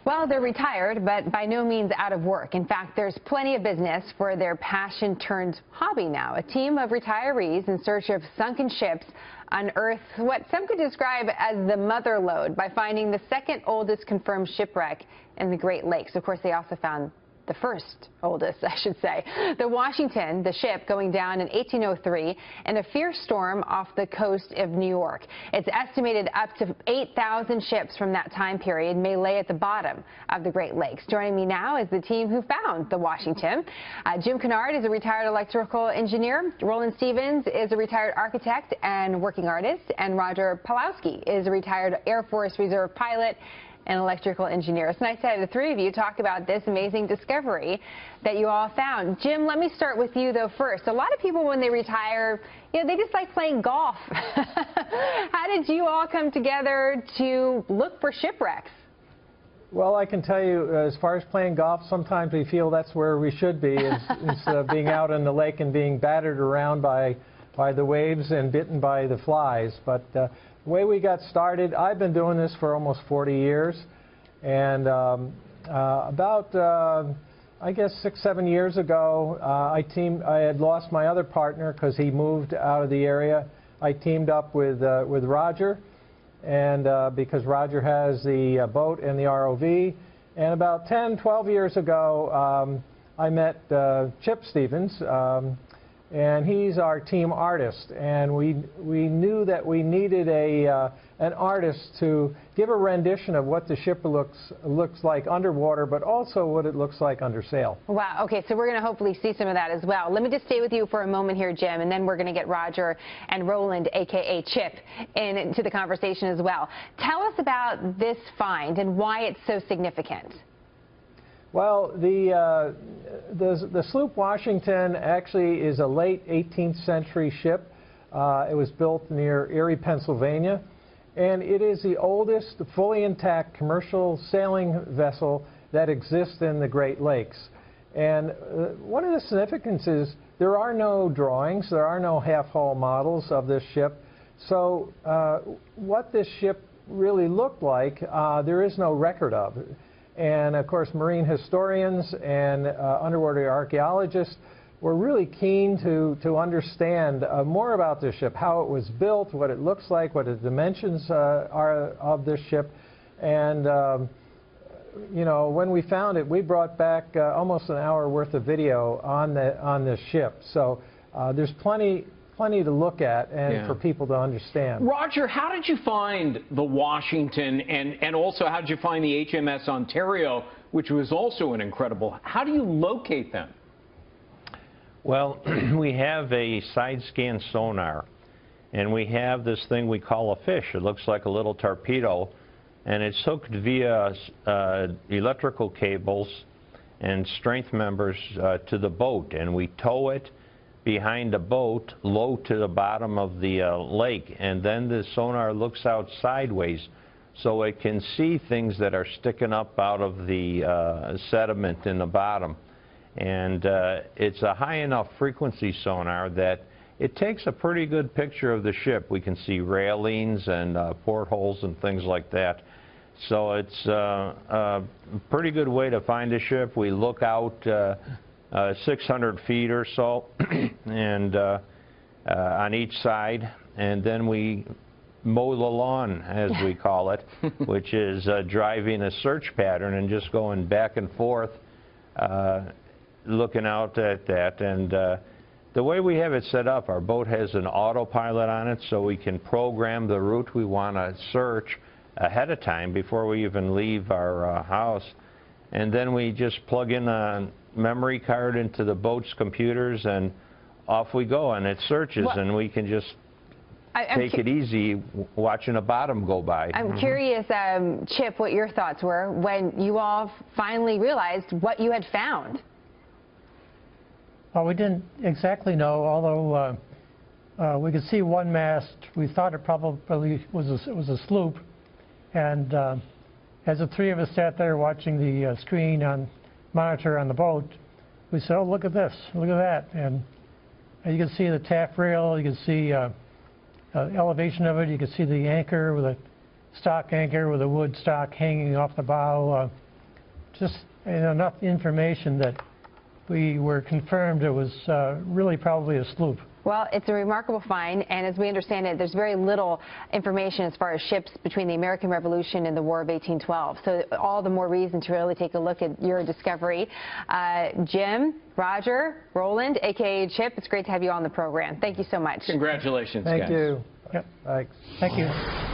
Well, they're retired, but by no means out of work. In fact, there's plenty of business for their passion turned hobby now. A team of retirees in search of sunken ships unearthed what some could describe as the mother lode by finding the second oldest confirmed shipwreck in the Great Lakes. Of course, they also found the first oldest, I should say. The Washington, the ship going down in 1803 in a fierce storm off the coast of New York. It's estimated up to 8,000 ships from that time period may lay at the bottom of the Great Lakes. Joining me now is the team who found the Washington. Jim Kennard is a retired electrical engineer. Roland Stevens is a retired architect and working artist. And Roger Pawlowski is a retired Air Force Reserve pilot and electrical engineer. It's nice to have the three of you talk about this amazing discovery that you all found. Jim, let me start with you, though, first. A lot of people, when they retire, they just like playing golf. How did you all come together to look for shipwrecks? Well, I can tell you, as far as playing golf, sometimes we feel that's where we should be, instead of being out in the lake and being battered around by the waves and bitten by the flies. But the way we got started, I've been doing this for almost 40 years, and I guess 6-7 years ago, I had lost my other partner because he moved out of the area. I teamed up with Roger, and because Roger has the boat and the ROV, and about 10-12 years ago, I met Chip Stevens. And he's our team artist, and we knew that we needed an artist to give a rendition of what the ship looks like underwater, but also what it looks like under sail. Wow. Okay, so we're going to hopefully see some of that as well. Let me just stay with you for a moment here, Jim, and then we're going to get Roger and Roland, a.k.a. Chip, into the conversation as well. Tell us about this find and why it's so significant. Well, the sloop Washington actually is a late 18th century ship. It was built near Erie, Pennsylvania, and it is the oldest fully intact commercial sailing vessel that exists in the Great Lakes. And one of the significances, there are no drawings, there are no half-hull models of this ship. So what this ship really looked like, there is no record of. And of course, marine historians and underwater archaeologists were really keen to understand more about this ship, how it was built, what it looks like, what the dimensions are of this ship. And when we found it, we brought back almost an hour worth of video on this ship. So there's plenty to look at and for people to understand. Roger, how did you find the Washington, and also how did you find the HMS Ontario, which was also an incredible? How do you locate them? Well, we have a side scan sonar, and we have this thing we call a fish. It looks like a little torpedo, and it's hooked via electrical cables and strength members to the boat, and we tow it behind the boat low to the bottom of the lake, and then the sonar looks out sideways so it can see things that are sticking up out of the sediment in the bottom. And it's a high enough frequency sonar that it takes a pretty good picture of the ship. We can see railings and portholes and things like that. So it's a pretty good way to find a ship. We look out 600 feet or so and on each side, and then we mow the lawn, as we call it, which is driving a search pattern and just going back and forth looking out at that. And the way we have it set up, our boat has an autopilot on it, so we can program the route we want to search ahead of time before we even leave our house. And then we just plug in a memory card into the boat's computers, and off we go, and it searches, and we can just take it easy watching a bottom go by. I'm curious, Chip, what your thoughts were when you all finally realized what you had found. Well, we didn't exactly know, although we could see one mast. We thought it probably was a sloop, and as the three of us sat there watching the screen on monitor on the boat, we said, "Oh, look at this! Look at that!" And you can see the taffrail. You can see elevation of it. You can see the anchor with a stock anchor with a wood stock hanging off the bow. just enough information that we were confirmed it was really probably a sloop. Well, it's a remarkable find, and as we understand it, there's very little information as far as ships between the American Revolution and the War of 1812. So all the more reason to really take a look at your discovery. Jim, Roger, Roland, a.k.a. Chip, it's great to have you on the program. Thank you so much. Congratulations, Thank guys. you. Yep. Thanks. Thank you.